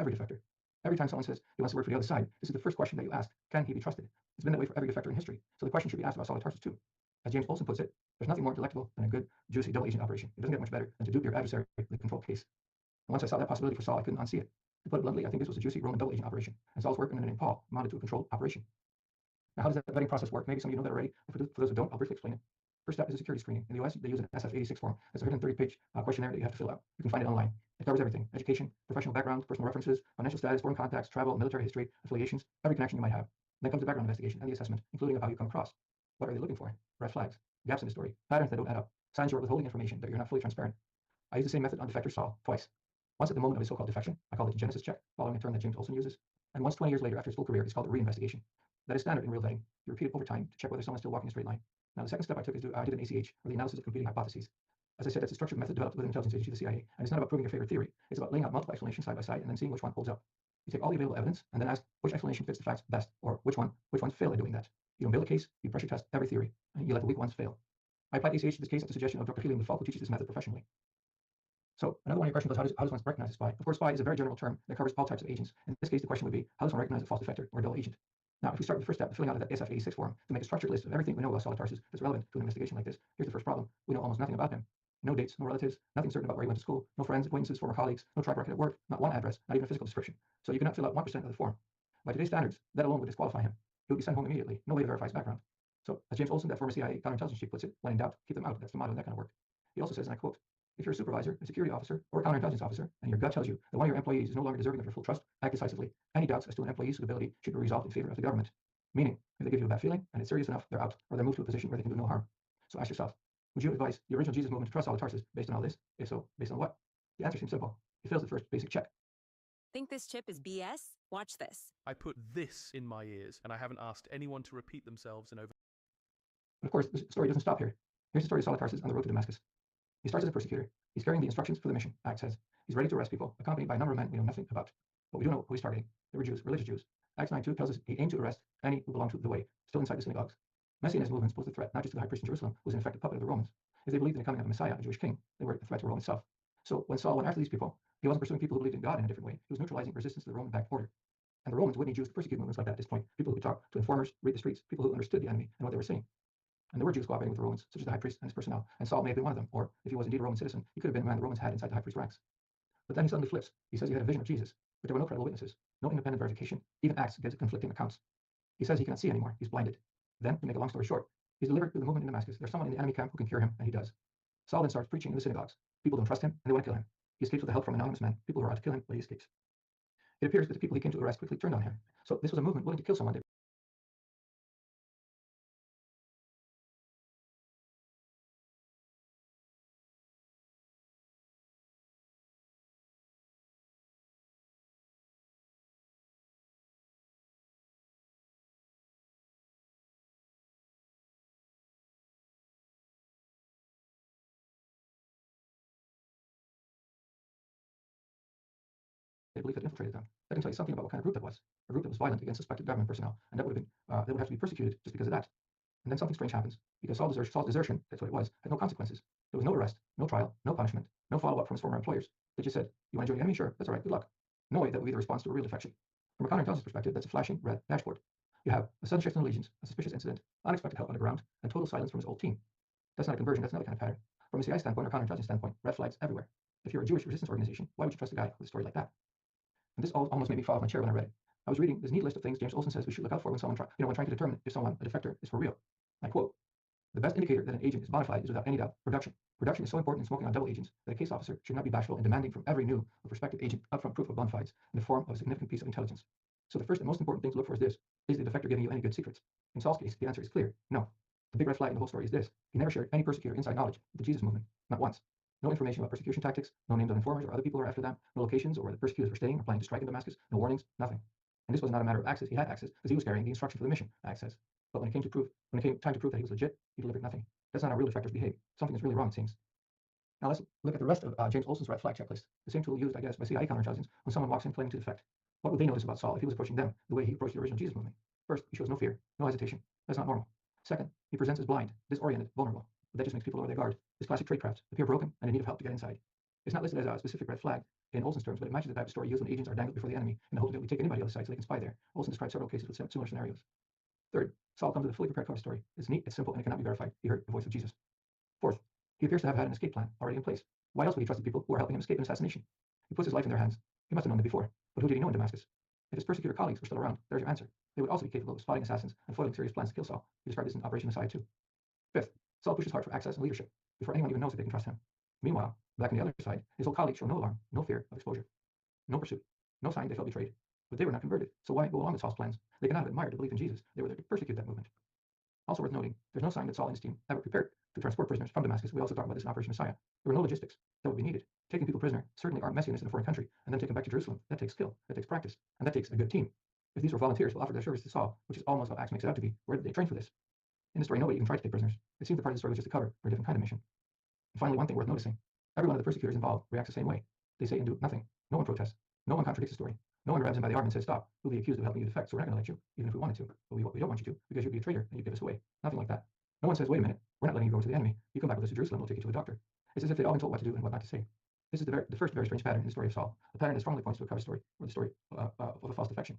every defector. Every time someone says he wants to work for the other side, this is the first question that you ask: can he be trusted? It's been that way for every defector in history, so the question should be asked about Saul of Tarsus too. As James Olson puts it, there's nothing more delectable than a good, juicy double agent operation. It doesn't get much better than to dupe your adversary with a controlled case. And once I saw that possibility for Saul, I couldn't unsee it. To put it bluntly, I think this was a juicy Roman double agent operation, and Saul's work under the name Paul amounted to a controlled operation. Now, how does that vetting process work? Maybe some of you know that already, but for those who don't, I'll briefly explain it. First step is a security screening. In the US, they use an SF-86 form. It's a 130-page questionnaire that you have to fill out. You can find it online. It covers everything: education, professional background, personal references, financial status, foreign contacts, travel, military history, affiliations, every connection you might have. Then comes the background investigation and the assessment, including of how you come across. What are they looking for? Red flags, gaps in the story, patterns that don't add up, signs you're withholding information, that you're not fully transparent. I use the same method on defector Saul twice. Once at the moment of his so-called defection, I call it the Genesis check, following a term that James Olson uses. And once 20 years later, after his full career, it's called a reinvestigation. That is standard in real vetting. You repeat it over time to check whether someone's still walking a straight line. Now, the second step I took is I did an ACH, or the analysis of competing hypotheses. As I said, that's a structured method developed within the intelligence agency, the CIA, and it's not about proving your favorite theory. It's about laying out multiple explanations side by side and then seeing which one holds up. You take all the available evidence and then ask which explanation fits the facts best, or which ones fail at doing that. You don't build a case, you pressure test every theory, and you let the weak ones fail. I applied ACH to this case at the suggestion of Dr. Helium Falk, who teaches this method professionally. So another one of your questions was how does one recognize a spy? Of course, spy is a very general term that covers all types of agents. In this case, the question would be, how does one recognize a false defector or a double agent? Now, if we start with the first step, the filling out of that SF-86 form to make a structured list of everything we know about Saul of Tarsus that's relevant to an investigation like this, here's the first problem. We know almost nothing about him. No dates, no relatives, nothing certain about where he went to school, no friends, acquaintances, former colleagues, no track record at work, not one address, not even a physical description. So you cannot fill out 1% of the form. By today's standards, that alone would disqualify him. He would be sent home immediately. No way to verify his background. So, as James Olson, that former CIA counterintelligence chief, puts it, when in doubt, keep them out. That's the motto of that kind of work. He also says, and I quote, if you're a supervisor, a security officer, or a counterintelligence officer, and your gut tells you that one of your employees is no longer deserving of your full trust, act decisively. Any doubts as to an employee's suitability should be resolved in favor of the government. Meaning, if they give you a bad feeling and it's serious enough, they're out, or they're moved to a position where they can do no harm. So ask yourself, would you advise the original Jesus movement to trust Saul of Tarsus based on all this? If so, based on what? The answer seems simple. He fails the first basic check. Think this chip is BS? Watch this. I put this in my ears, and I haven't asked anyone to repeat themselves in over. But of course, the story doesn't stop here. Here's the story of Saul of Tarsus on the road to Damascus. He starts as a persecutor. He's carrying the instructions for the mission, Acts says. He's ready to arrest people, accompanied by a number of men we know nothing about. But we do know who he's targeting. They were Jews, religious Jews. Acts 9:2 tells us he aimed to arrest any who belonged to the way, still inside the synagogues. Messianist movements posed a threat not just to the high priest in Jerusalem, who was in effect a puppet of the Romans. If they believed in the coming of a Messiah, a Jewish king, they were a threat to Rome itself. So when Saul went after these people, he wasn't pursuing people who believed in God in a different way. He was neutralizing resistance to the Roman-backed order. And the Romans wouldn't need Jews to persecute movements like that at this point. People who could talk to informers, read the streets, people who understood the enemy and what they were saying. And there were Jews cooperating with the Romans, such as the high priest and his personnel. And Saul may have been one of them, or if he was indeed a Roman citizen, he could have been a man the Romans had inside the high priest ranks. But then he suddenly flips. He says he had a vision of Jesus, but there were no credible witnesses, no independent verification. Even Acts gives conflicting accounts. He says he cannot see anymore. He's blinded. Then, to make a long story short, he's delivered to the movement in Damascus. There's someone in the enemy camp who can cure him, and he does. Saul then starts preaching in the synagogues. People don't trust him, and they want to kill him. He escapes with the help from anonymous men. People who are out to kill him, but he escapes. It appears that the people he came to arrest quickly turned on him. So this was a movement willing to kill someone. They believe had infiltrated them. That can tell you something about what kind of group that was. A group that was violent against suspected government personnel, and that would have been they would have to be persecuted just because of that. And then something strange happens, because Saul's desertion, that's what it was, had no consequences. There was no arrest, no trial, no punishment, no follow-up from his former employers. They just said, you want to join the enemy? Sure, that's all right, good luck. No way that would be the response to a real defection. From a counterintelligence perspective, that's a flashing red dashboard. You have a sudden shift in allegiance, a suspicious incident, unexpected help on the ground, and total silence from his old team. That's not a conversion, that's another kind of pattern. From a CIA standpoint or counterintelligence standpoint, red flags everywhere. If you're a Jewish resistance organization, why would you trust a guy with a story like that? And this almost made me fall off my chair when I read it. I was reading this neat list of things James Olson says we should look out for when someone when trying to determine if someone, a defector, is for real. I quote, the best indicator that an agent is bona fide is without any doubt production. Production is so important in smoking on double agents that a case officer should not be bashful in demanding from every new or prospective agent upfront proof of bona fides in the form of a significant piece of intelligence. So the first and most important thing to look for is this: is the defector giving you any good secrets? In Saul's case, the answer is clear: no. The big red flag in the whole story is this: he never shared any persecutor inside knowledge of the Jesus movement, not once. No information about persecution tactics, no names of informers or other people who are after them, no locations or where the persecutors were staying or planning to strike in Damascus, no warnings, nothing. And this was not a matter of access. He had access because he was carrying the instruction for the mission, Acts says. But when it came time to prove that he was legit, he delivered nothing. That's not how real defectors behave. Something is really wrong, it seems. Now let's look at the rest of James Olson's red flag checklist. The same tool used, I guess, by CIA counterintelligence when someone walks in claiming to defect. What would they notice about Saul if he was approaching them the way he approached the original Jesus movement? First, he shows no fear, no hesitation. That's not normal. Second, he presents as blind, disoriented, vulnerable. But that just makes people lower their guard. His classic trait traits appear broken and in need of help to get inside. It's not listed as a specific red flag. in Olson's terms, but it matches the type of story used when agents are dangled before the enemy in the hope that they will take anybody on the side so they can spy there. Olson describes several cases with similar scenarios. Third, Saul comes with a fully prepared cover story. It's neat, it's simple, and it cannot be verified. He heard the voice of Jesus. Fourth, he appears to have had an escape plan already in place. Why else would he trust the people who are helping him escape an assassination? He puts his life in their hands. He must have known them before. But who did he know in Damascus? If his persecutor colleagues were still around, there's your answer. They would also be capable of spotting assassins and foiling serious plans to kill Saul. He described this in Operation Messiah 2. Fifth, Saul pushes hard for access and leadership before anyone even knows that they can trust him. Meanwhile, back on the other side, his old colleagues show no alarm, no fear of exposure, no pursuit, no sign they felt betrayed. But they were not converted, so why go along with Saul's plans? They cannot have admired the belief in Jesus. They were there to persecute that movement. Also worth noting, there's no sign that Saul and his team ever prepared to transport prisoners from Damascus. We also talk about this in Operation Messiah. There were no logistics that would be needed. Taking people prisoner certainly aren't messiness in a foreign country, and then take them back to Jerusalem. That takes skill, that takes practice, and that takes a good team. If these were volunteers who offered their service to Saul, which is almost how Acts makes it out to be, where did they train for this? In the story, nobody even tried to take prisoners. It seems the part of the story was just a cover for a different kind of mission. And finally, one thing worth noticing, every one of the persecutors involved reacts the same way. They say and do nothing. No one protests. No one contradicts the story. No one grabs him by the arm and says, stop, we'll be accused of helping you defect, so we're not going to let you, even if we wanted to. But we don't want you to, because you'd be a traitor and you'd give us away. Nothing like that. No one says, wait a minute, we're not letting you go to the enemy. You come back with us to Jerusalem, we'll take you to a doctor. It's as if they'd all been told what to do and what not to say. This is the first very strange pattern in the story of Saul, a pattern that strongly points to a cover story, or the story of a false defection.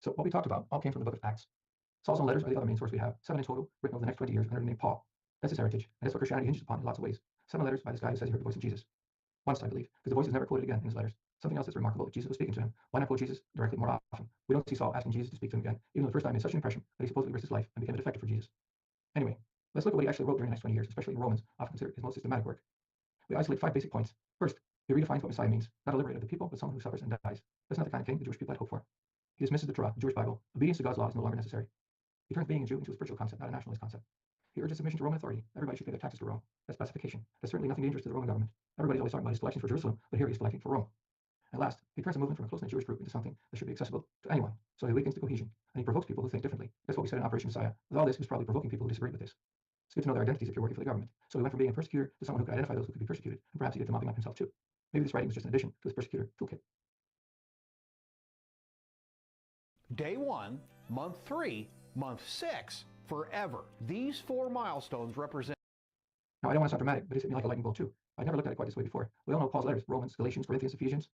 So what we talked about all came from the book of Acts. Saul's own letters are the other main source we have, 7 in total, written over the next 20 years under the name Paul. That's his heritage, and that's what Christianity hinges upon in lots of ways. 7 letters by this guy who says he heard the voice of Jesus. Once, I believe, because the voice is never quoted again in his letters. Something else that's remarkable, Jesus was speaking to him. Why not quote Jesus directly more often? We don't see Saul asking Jesus to speak to him again, even though the first time made such an impression that he supposedly risked his life and became a defector for Jesus. Anyway, let's look at what he actually wrote during the next 20 years, especially in Romans, often considered his most systematic work. We isolate 5 basic points. First, he redefines what Messiah means, not a liberator of the people, but someone who suffers and dies. That's not the kind of king the Jewish people had hoped for. He dismisses the Torah, the Jewish Bible. Obedience to God's law is no longer necessary. He turns being a Jew into a spiritual concept, not a nationalist concept. He urges submission to Roman authority. Everybody should pay their taxes to Rome. That's pacification. That's certainly nothing dangerous to the Roman government. Everybody's always talking about his collections for Jerusalem, but here he's collecting for Rome. And last, he turns the movement from a close-knit Jewish group into something that should be accessible to anyone. So he weakens the cohesion, and he provokes people who think differently. That's what we said in Operation Messiah. With all this, he was probably provoking people who disagreed with this. It's good to know their identities if you're working for the government. So he went from being a persecutor to someone who could identify those who could be persecuted, and perhaps he did the mopping up himself too. Maybe this writing was just an addition to his persecutor toolkit. Day 1, month 3, month 6, forever. These 4 milestones represent. Now, I don't want to sound dramatic, but it's hit me like a lightning bolt too. I'd never looked at it quite this way before. We all know Paul's letters, Romans, Galatians, Corinthians, Ephesians.